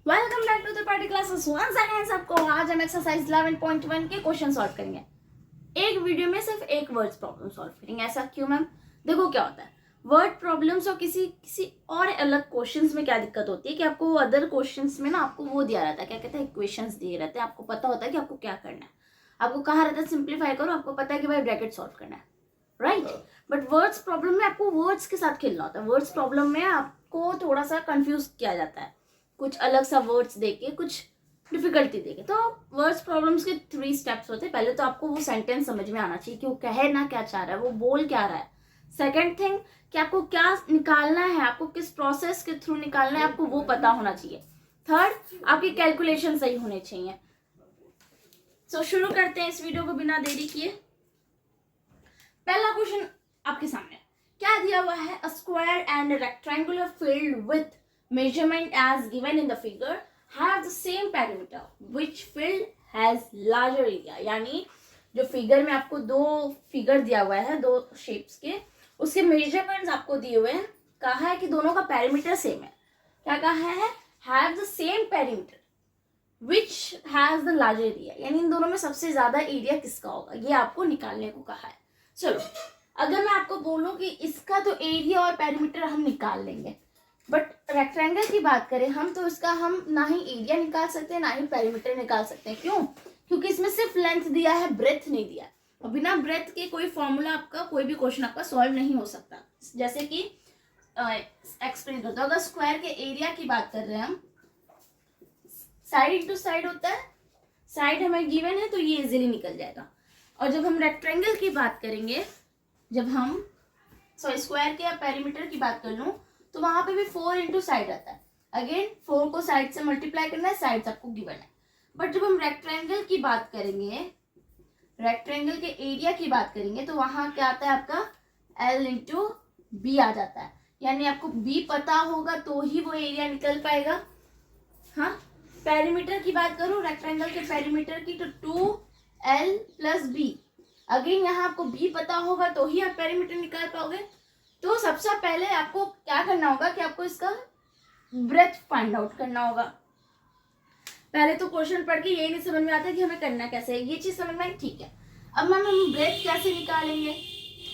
Welcome back to the party classes once again सबको। आज हम एक्सरसाइज 11.1 के क्वेश्चन सॉल्व करेंगे। एक वीडियो में सिर्फ एक वर्ड्स प्रॉब्लम सॉल्व करेंगे। ऐसा क्यों मैम? देखो क्या होता है, वर्ड प्रॉब्लम्स और किसी और अलग क्वेश्चंस में क्या दिक्कत होती है कि आपको अदर क्वेश्चंस में ना आपको वो दिया रहता है, क्या कहते हैं, इक्वेशंस दिए रहते हैं। आपको पता होता है कि आपको क्या करना है, आपको कहा रहता है सिंप्लीफाई करो, आपको पता है कि भाई ब्रैकेट सॉल्व करना है, राइट। बट वर्ड्स प्रॉब्लम में आपको वर्ड्स के साथ खेलना होता है। वर्ड्स प्रॉब्लम में आपको थोड़ा सा कंफ्यूज किया जाता है, कुछ अलग सा वर्ड्स देके, कुछ डिफिकल्टी देके। तो वर्ड्स प्रॉब्लम्स के 3 स्टेप्स होते हैं। पहले तो आपको वो सेंटेंस समझ में आना चाहिए कि वो कहना क्या चाह रहा है, वो बोल क्या रहा है। सेकंड थिंग कि आपको क्या निकालना है, आपको किस प्रोसेस के थ्रू निकालना है, आपको वो पता होना चाहिए। थर्ड, आपकी कैलकुलेशन सही होने चाहिए। सो शुरू करते हैं इस वीडियो को बिना देरी किए। पहला क्वेश्चन आपके सामने क्या दिया हुआ है? A square and rectangular field with measurement as given in the figure have the same perimeter which field has larger area। यानी जो फिगर में आपको दो फिगर दिया हुआ है, दो शेप्स के, उसके मेजरमेंट्स आपको दिए हुए हैं। कहा है कि दोनों का पेरीमीटर सेम है। क्या कहा है? have the same perimeter which has the larger area। यानी इन दोनों में सबसे ज्यादा एरिया किसका होगा, ये आपको निकालने को कहा है। चलो, अगर मैं आपको बोलूं कि इसका तो एरिया और पेरीमीटर हम निकाल लेंगे, बट रेक्टेंगल की बात करें हम, तो इसका हम ना ही एरिया निकाल सकते हैं ना ही पेरीमीटर निकाल सकते हैं। क्यों? क्योंकि इसमें सिर्फ लेंथ दिया है, ब्रेथ नहीं दिया है। और बिना ब्रेथ के कोई फॉर्मूला आपका, कोई भी क्वेश्चन आपका सॉल्व नहीं हो सकता। जैसे कि एक्सप्लेन करते हो, अगर स्क्वायर के एरिया की बात कर रहे हैं हम, साइड इंटू साइड होता है, साइड हमें गिवन है तो ये इजीली निकल जाएगा। और जब हम रेक्टेंगल की बात करेंगे, जब हम स्क्वायर के या पेरीमीटर की बात कर लूं, तो वहां पे भी 4 इंटू साइड आता है। अगेन 4 को साइड से मल्टीप्लाई करना है, साइड आपको गिवन है। बट जब हम रेक्टेंगल की बात करेंगे, रेक्टेंगल के एरिया की बात करेंगे, तो वहां क्या आता है आपका? L इंटू बी आ जाता है। यानी आपको बी पता होगा तो ही वो एरिया निकल पाएगा। हाँ, पेरीमीटर की बात करूं, रेक्टेंगल के पेरीमीटर की, तो 2L प्लस बी। अगेन यहाँ आपको बी पता होगा तो ही आप पेरीमीटर निकाल पाओगे। तो सबसे पहले आपको क्या करना होगा कि आपको इसका ब्रेथ फाइंड आउट करना होगा। पहले तो क्वेश्चन पढ़ के यही नहीं समझ में आता कि हमें करना कैसे है। ये चीज समझ में आई, ठीक है। अब मैम हम ब्रेथ कैसे निकालेंगे?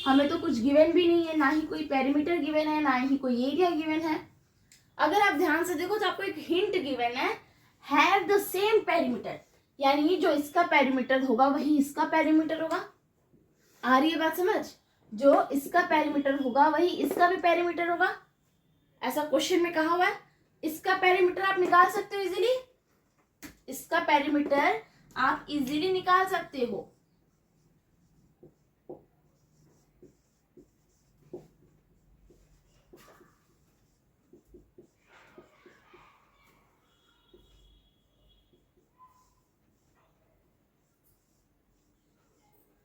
हमें तो कुछ गिवन भी नहीं है, ना ही कोई पेरीमीटर गिवन है, ना ही कोई एरिया गिवन है। अगर आप ध्यान से देखो तो आपको एक हिंट गिवन है, हैव द सेम पेरीमीटर। यानी जो इसका पेरीमीटर होगा वही इसका पेरीमीटर होगा। आ रही है बात समझ? जो इसका पेरीमीटर होगा वही इसका भी पेरीमीटर होगा। ऐसा क्वेश्चन में कहा हुआ है। इसका पेरीमीटर आप निकाल सकते हो इजीली, इसका पेरीमीटर आप इजीली निकाल सकते हो।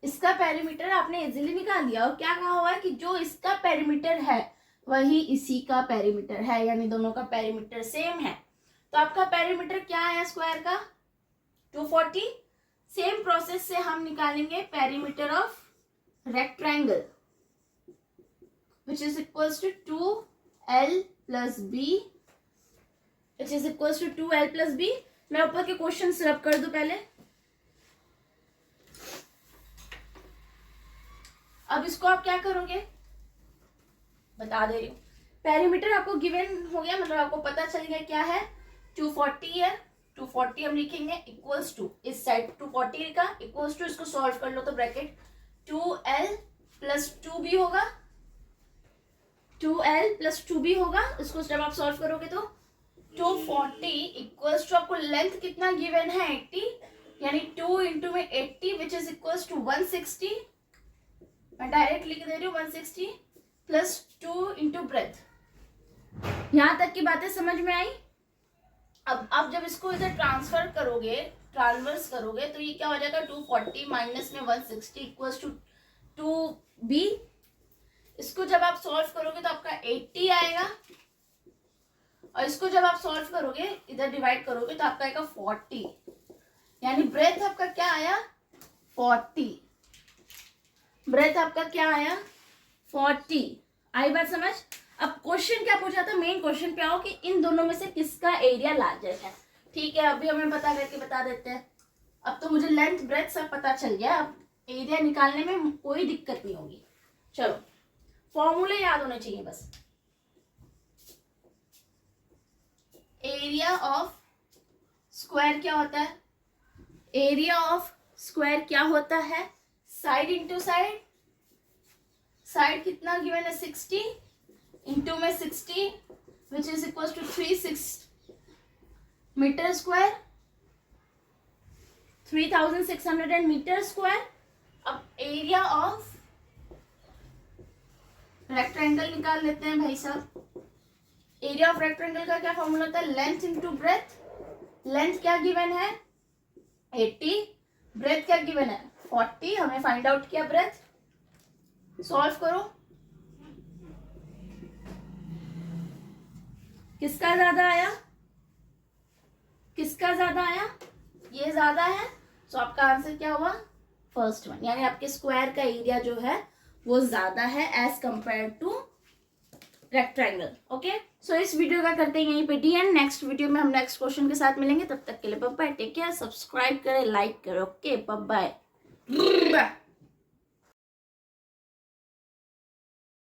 इसका पेरीमीटर आपने इजीली निकाल दिया। और क्या कहा हुआ है कि जो इसका पेरीमीटर है वही इसी का पेरीमीटर है, यानी दोनों का पेरीमीटर सेम है। तो आपका पेरीमीटर क्या है स्क्वायर का? 240। सेम प्रोसेस से हम निकालेंगे perimeter of rectangle, which is equals to 2L plus B, which is equals to 2L plus B। मैं ऊपर के क्वेश्चन रब कर दूं पहले। अब इसको आप क्या करोगे, बता दे रही हूँ। पेरीमीटर आपको गिवन हो गया, मतलब आपको पता चल गया क्या है, 240 है। 240 हम लिखेंगे इक्वल्स टू, इस साइड 240 का इक्वल्स टू, इसको सॉल्व कर लो तो ब्रैकेट 2L प्लस 2B होगा, 2L प्लस 2B होगा। इसको जब आप सॉल्व करोगे तो 240 इक्वल्स टू, आपको लेंथ कितना गिवन है? 80, यानी 2 इंटू में 80 विच इज इक्वल्स टू 160। मैं डायरेक्ट लिख दे रही हूँ 160 प्लस 2 इंटू ब्रेथ। यहां तक की बातें समझ में आई? अब जब इसको इधर ट्रांसफर करोगे, ट्रांसवर्स करोगे, तो ये क्या हो जाएगा? 240 माइनस में 160 इक्वल्स टू 2B। इसको जब आप सॉल्व करोगे तो आपका 80 आएगा, और इसको जब आप सॉल्व करोगे, इधर डिवाइड करोगे, तो आपका आएगा 40। यानी ब्रेथ आपका क्या आया? 40। ब्रेथ आपका क्या आया? 40। आई बात समझ? अब क्वेश्चन क्या पूछा था, मेन क्वेश्चन पे आओ कि इन दोनों में से किसका एरिया लार्जेस्ट है। ठीक है, अभी हमें पता करके बता देते हैं। अब तो मुझे लेंथ ब्रेथ सब पता चल गया, अब एरिया निकालने में कोई दिक्कत नहीं होगी। चलो फॉर्मूले याद होने चाहिए बस। एरिया ऑफ स्क्वायर क्या होता है, एरिया ऑफ स्क्वायर क्या होता है, साइड इंटू साइड, साइड कितना गिवन है 60 इंटू में 60 which is equal to 360 metre square, 3600 metre square. अब एरिया ऑफ रेक्टेंगल निकाल लेते हैं भाई साहब। एरिया ऑफ रेक्टेंगल का क्या फॉर्मूला होता है, लेंथ इंटू ब्रेथ। लेंथ क्या गिवन है 80, ब्रेथ क्या गिवन है 40, हमें फाइंड आउट किया ब्रेथ। सॉल्व करो, किसका ज्यादा आया, किसका ज्यादा आया, ये ज्यादा है, तो आपका आंसर क्या हुआ फर्स्ट वन, यानी आपके स्क्वायर का एरिया जो है वो ज्यादा है as compare to rectangle. Okay, so इस वीडियो का करते हैं यहीं पे डी एंड। नेक्स्ट वीडियो में हम नेक्स्ट क्वेश्चन के साथ मिलेंगे, तब तक के लिए bye bye, take care, subscribe करें, लाइक करें। Okay bye bye.